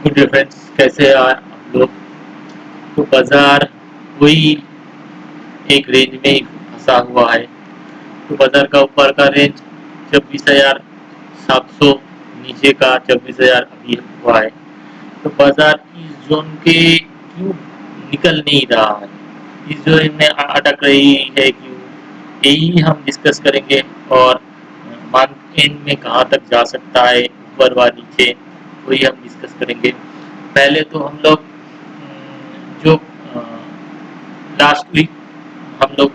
Good friends, कैसे हैं आप लोग। तो बाजार वही एक रेंज में ही फंसा हुआ है। तो बाजार का ऊपर का रेंज 26,700, नीचे का 26,000 अभी हुआ है। तो बाजार इस जोन के क्यों निकल नहीं रहा है, इस जोन में अटक रही है क्यों, यही हम डिस्कस करेंगे। और मार्केट एंड में कहाँ तक जा सकता है, ऊपर व नीचे, वही हम डिस्कस करेंगे। पहले तो हम लोग जो लास्ट वीक हम लोग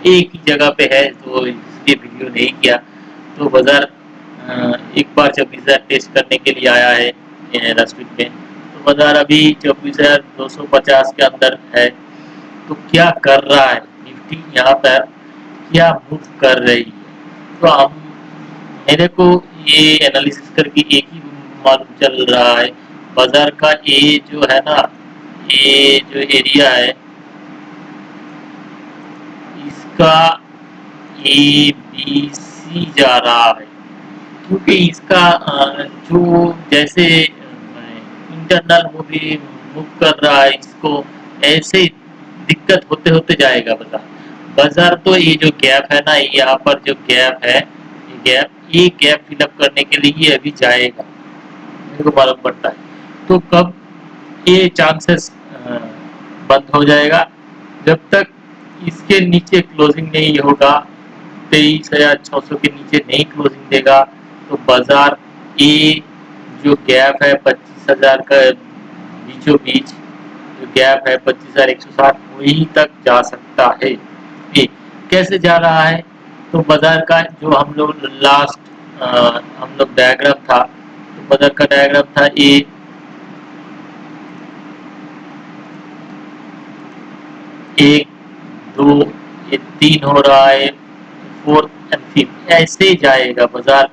एक ही जगह पे है, तो इसलिए वीडियो नहीं किया। तो बाजार एक बार 26,000 टेस्ट करने के लिए आया है लास्ट वीक में। तो बाजार अभी 24,250 के अंदर है। तो क्या कर रहा है निफ्टी, यहाँ पर क्या मूव कर रही है। तो हम मेरे को ये एनालिसिस करके एक ही मालूम चल रहा है, बाजार का ये जो है ना, ये जो एरिया है इसका ए बी सी जा रहा है। क्योंकि इसका जो जैसे इंटरनल मूवी मूव कर रहा है, इसको ऐसे दिक्कत होते होते जाएगा बाजार। बाजार तो ये जो गैप है ना, यहाँ पर जो गैप है, ये गैप फिलअप करने के लिए ये अभी जाएगा, मेरे को मालूम पड़ता है। तो कब ये चांसेस बंद हो जाएगा, जब तक इसके नीचे क्लोजिंग नहीं होगा, 23,600 के नीचे नहीं क्लोजिंग देगा, तो बाजार ये जो गैप है 25,000 का बीचों बीच, जो गैप है 25,160, वहीं तक जा सकता है। ये कैसे जा रहा है, तो बाजार का जो हम लोग लास्ट हम लोग डायग्राम था, तो बाजार का डायग्राम था ये 1, 2, ये 3 हो रहा है, 4th एंड 5th ऐसे ही जाएगा बाजार।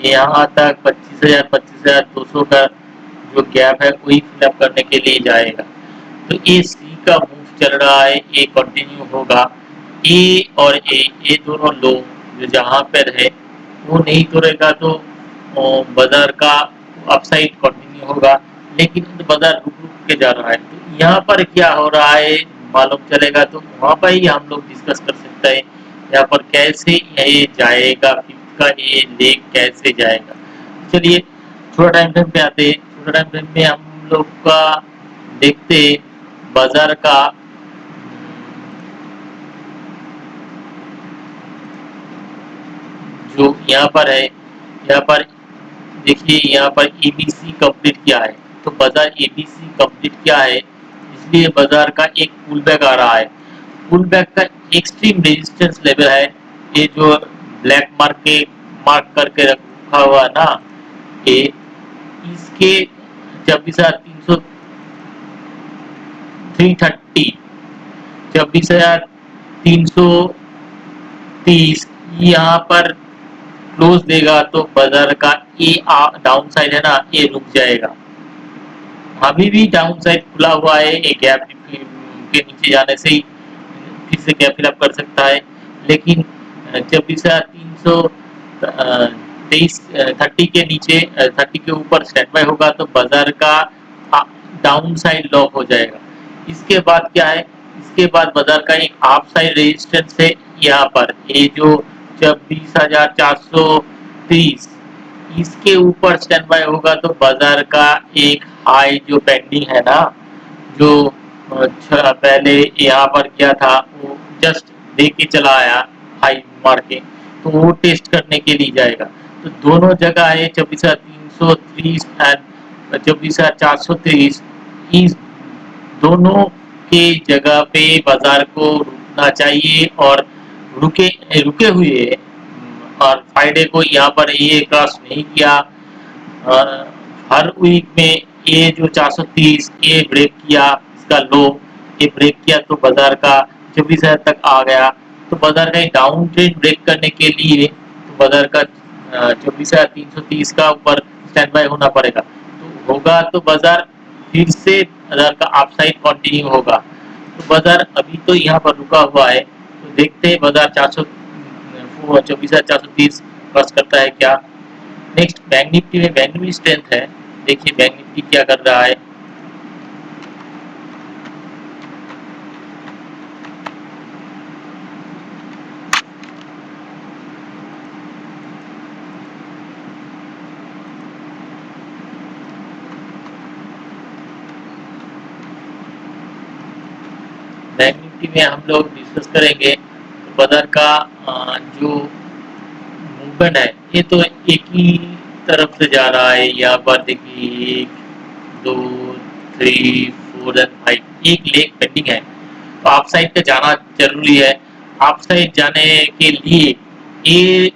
यहाँ तक 25,000 25,200 का जो गैप है वही फिलअप करने के लिए जाएगा। तो ये सी का मूव चल रहा है, ये कंटिन्यू होगा। ए और ए दोनों लो जो जहाँ पर है वो नहीं तोड़ेगा, तो बाजार का अपसाइड कंटिन्यू होगा। लेकिन बाजार रुक रुक के जा रहा है, तो यहाँ पर क्या हो रहा है मालूम चलेगा, तो वहाँ पर ही हम लोग डिस्कस कर सकते हैं यहाँ पर कैसे ये जाएगा, फिफ्थ का ये लेग कैसे जाएगा। चलिए थोड़ा टाइम फ्रेम पे आते हैं। थोड़ा टाइम फ्रेम में हम लोग का देखते बाजार का जो यहाँ पर है, यहाँ पर देखिए, यहाँ पर एबीसी कंप्लीट किया है। तो बाजार एबीसी कंप्लीट किया है, इसलिए बाजार का एक पुल बैक आ रहा है। पुल बैक का एक्सट्रीम रेजिस्टेंस लेवल है, ये जो ब्लैक मार्क करके रखा हुआ है ना, ये इसके 26,300 330 26,330 यहाँ पर क्लोज देगा, तो बाजार का ये डाउन साइड है ना, ये रुक जाएगा। अभी भी डाउन साइड खुला हुआ है, ये गैप के नीचे जाने से ही फिर से गैप फिलअप कर सकता है। लेकिन 26,323 30 के नीचे 30 के ऊपर स्टैंड बाय होगा, तो बाजार का डाउन साइड लॉक हो जाएगा। इसके बाद क्या है, इसके बाद बाजार का एक अप साइड रेजिस्टेंस है यहाँ पर, ये जो 26,430 इसके ऊपर स्टैंड बाय होगा, तो बाजार का एक हाई जो पेंडिंग है ना, जो पहले यहाँ पर क्या था, वो जस्ट दे के चला आया हाई मार के, तो वो टेस्ट करने के लिए जाएगा। तो दोनों जगह है 26,330 एंड 26,430, इस दोनों के जगह पे बाजार को रुकना चाहिए, और रुके रुके हुए और फ्राइडे को यहाँ पर ये क्रॉस नहीं किया। हर वीक में ये जो 430 ये ब्रेक किया, इसका लो ये ब्रेक किया, तो बाजार का 24,000 तक आ गया। तो बाजार का डाउन ट्रेंड ब्रेक करने के लिए तो बाजार का 24,330 का ऊपर स्टैंड बाय होना पड़ेगा। तो होगा तो बाजार फिर से बाजार का अपसाइड कंटिन्यू होगा। तो बाजार अभी तो यहाँ पर रुका हुआ है, तो देखते हैं बाजार 24,430 क्रॉस करता है क्या। नेक्स्ट बैंक निफ्टी में बैंक निफ्टी स्ट्रेंथ है, देखिए बैंक निफ्टी क्या कर रहा है। बैंक निफ्टी में हम लोग डिस्कस करेंगे तो बाजार का जो मूवमेंट है ये तो एक ही तरफ से जा रहा है। यहाँ पर देखिए 1 2 3 4 एंड 5 एक लेग पेंडिंग है, तो आप साइड पे जाना जरूरी है। आप साइड जाने के लिए ये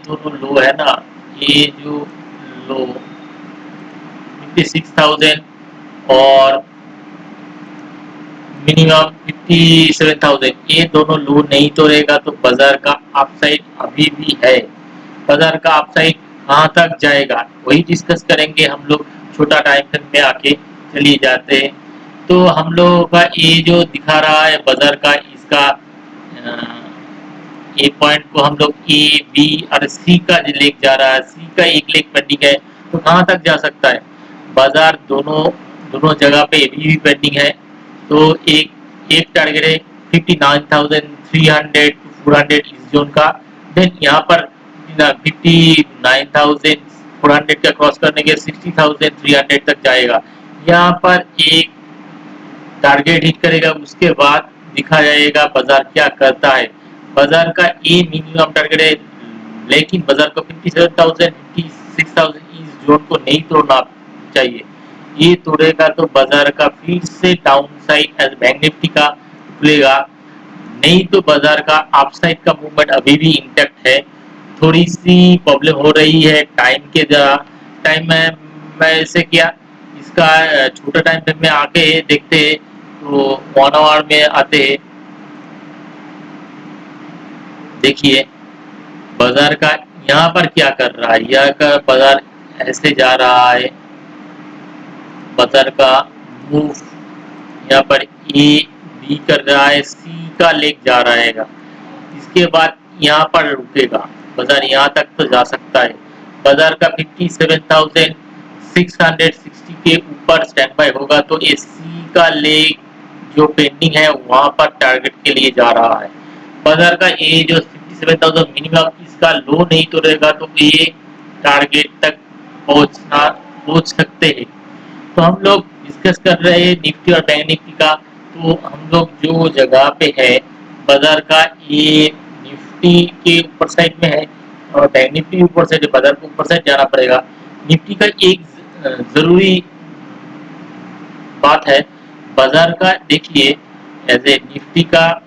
दोनों लो है ना, ये जो लो 56,000 और मिनिमम 57,000 ये दोनों लो नहीं तोड़ेगा तो बाजार का अपसाइड अभी भी है। बाजार का अपसाइड कहाँ तक जाएगा वही डिस्कस करेंगे हम लोग छोटा टाइम फ्रेम में आके। चलिए जाते हैं। तो हम लोगों का ये जो दिखा रहा है बाजार का इसका ए पॉइंट को हम लोग ए बी और सी का लेक जा रहा है, सी का एक लेक पेंडिंग है, तो कहाँ तक जा सकता है बाजार। दोनों दोनों जगह पे अभी भी पेंडिंग है। तो एक टारगेट है 59,300 टू 400 इस जोन का। देन यहाँ पर 59,400 का क्रॉस करने के 60,300 तक जाएगा। यहाँ पर एक टारगेट हिट करेगा, उसके बाद दिखा जाएगा बाजार क्या करता है। बाजार का ये मिनिमम टारगेट है, लेकिन बाजार को 57,000 56,000 इस जोन को नहीं तोड़ना चाहिए। ये तोड़ेगा तो बाजार का फिर से down side as bank Nifty का खुलेगा, नहीं तो बाजार का अपसाइड का मूवमेंट अभी भी इंटैक्ट है। थोड़ी सी प्रॉब्लम हो रही है टाइम के टाइम में। मैं ऐसे किया इसका छोटा टाइम फ्रेम में आके देखते हैं, तो 1 आवर में आते हैं। देखिए बाजार का यहाँ पर क्या कर रहा है, यह का बाजार ऐसे जा रहा है। बाजार का मूव यहाँ पर ए बी कर रहा है, सी का लेग जा रहेगा, इसके बाद यहाँ पर रुकेगा। बाजार यहाँ तक तो जा सकता है। बाजार का 57,660 के ऊपर स्टैंड बाय होगा तो ये सी का लेग जो पेंडिंग है वहां पर टारगेट के लिए जा रहा है। बाजार का ये जो 57,000 मिनिमम इसका लो नहीं तोड़ेगा तो ये टारगेट तक पहुंच सकते हैं। तो हम लोग डिस्कस कर रहे हैं निफ्टी और बैंक निफ्टी का। तो हम लोग जो जगह पे है बाजार का ये निफ्टी के ऊपर साइड में है और बैंक निफ्टी ऊपर साइड है, बाजार को ऊपर साइड जाना पड़ेगा। निफ्टी का एक जरूरी बात है, बाजार का देखिए एज ए निफ्टी का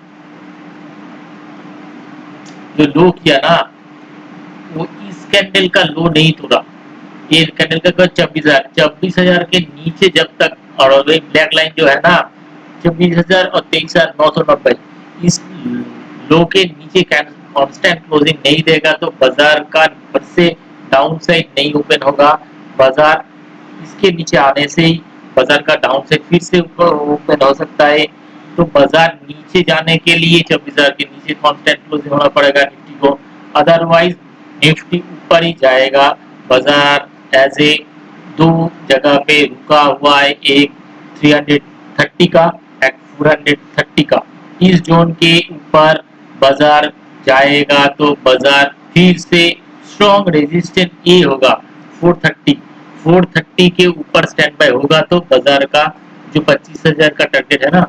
जो लो किया ना वो इस कैंडल का लो नहीं तोड़ा। ये कैंडल का 24,000 के नीचे जब तक, और ब्लैक लाइन जो है ना 24,000 और 23,990 इस लो के नीचे कांस्टेंट क्लोजिंग नहीं देगा तो बाजार का फिर से डाउन साइड नहीं ओपन होगा। बाजार इसके नीचे आने से ही बाजार का डाउन साइड फिर से ऊपर ओपन हो सकता है। तो बाजार नीचे जाने के लिए 24,000 के नीचे कांस्टेंट क्लोजिंग होना पड़ेगा निफ्टी को, अदरवाइज निफ्टी ऊपर ही जाएगा। बाजार एज ए दो जगह पे रुका हुआ है, एक 330 का, एक 430 का। इस जोन के ऊपर बाजार जाएगा तो बाजार फिर से स्ट्रॉन्ग रेजिस्टेंस ये होगा 430 के ऊपर स्टैंड बाय होगा तो बाजार का जो 25,000 का टारगेट है ना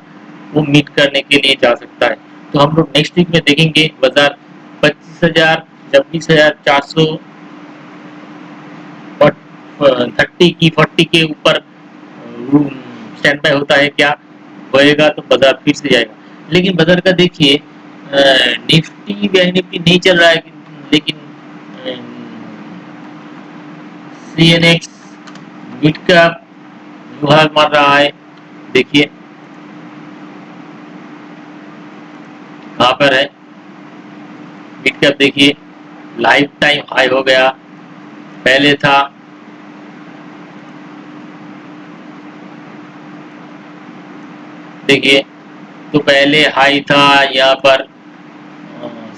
वो मीट करने के लिए जा सकता है। तो हम लोग नेक्स्ट वीक में देखेंगे बाजार 25,000 26,400 30 की 40 के ऊपर स्टैंड बाय होता है क्या होएगा तो बाजार फिर से जाएगा। लेकिन बाजार का देखिए निफ्टी बैंक निफ्टी नहीं चल रहा है, लेकिन CNX मिड कैप जुहार मार रहा है। देखिए कहाँ पर है मिड कैप, देखिए लाइफ टाइम हाई हो गया, पहले था देखिए तो पहले हाई था यहाँ पर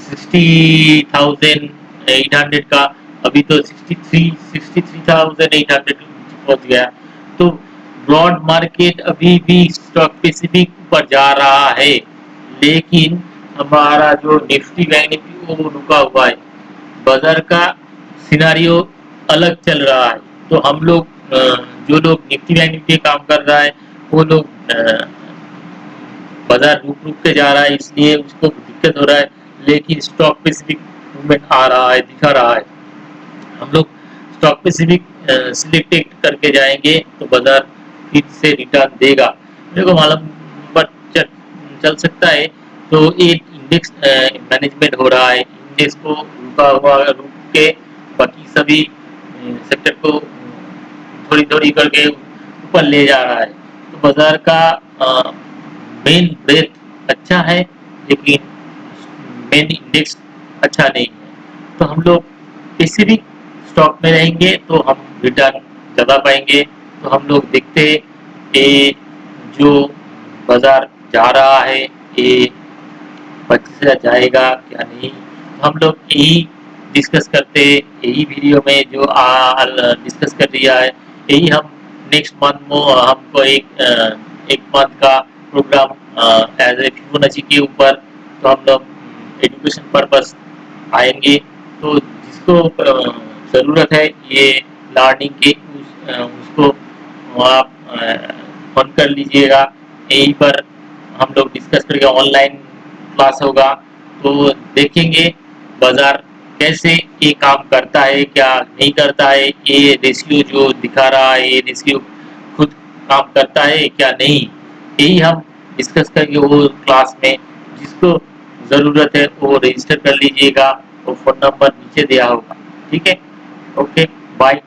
60,800 का, अभी तो 63,800 पहुंच गया। तो ब्रॉड मार्केट अभी भी स्टॉक स्पेसिफिक ऊपर जा रहा है, लेकिन हमारा जो निफ्टी बैंक निफ्टी वो रुका हुआ है। बाजार का सिनारियो अलग चल रहा है। तो हम लोग जो लोग निफ्टी बैंक निफ्टी काम कर रहा है, वो लोग बाजार रुक रुक के जा रहा है, इसलिए उसको दिक्कत हो रहा है, लेकिन स्टॉक स्पेसिफिक मूवमेंट आ रहा है, दिखा रहा है। हम लोग स्टॉक स्पेसिफिक सिलेक्ट करके जाएंगे तो बाजार फिर से रिटर्न देगा। मेरे को मालूम पर चल सकता है। तो एक इंडेक्स मैनेजमेंट हो रहा है, इंडेक्स को रुका हुआ रुक के बाकी सभी सेक्टर को थोड़ी थोड़ी करके ऊपर ले जा रहा है। तो बाजार का मेन ब्रेथ अच्छा है, लेकिन मेन इंडेक्स अच्छा नहीं है। तो हम लोग किसी भी स्टॉक में रहेंगे तो हम रिटर्न ज़्यादा पाएंगे। तो हम लोग देखते हैं कि जो बाजार जा रहा है ये बचा जाएगा क्या नहीं। तो हम लोग यही डिस्कस करते, यही वीडियो में जो डिस्कस कर दिया है, यही हम नेक्स्ट मंथ में हमको एक मंथ का प्रोग्राम एज ए फिबोनाची के ऊपर, तो हम लोग एजुकेशन पर्पस आएंगे। तो जिसको ज़रूरत है ये लर्निंग की उसको आप ऑन कर लीजिएगा। यहीं पर हम लोग डिस्कस करके ऑनलाइन क्लास होगा, तो देखेंगे बाजार कैसे ये काम करता है क्या नहीं करता है, ये रेशियो जो दिखा रहा है ये रेशियो खुद काम करता है क्या नहीं, यही हम डिस्कस करके वो क्लास में जिसको ज़रूरत है वो रजिस्टर कर लीजिएगा। वो फ़ोन नंबर नीचे दिया होगा। ठीक है, ओके, बाय।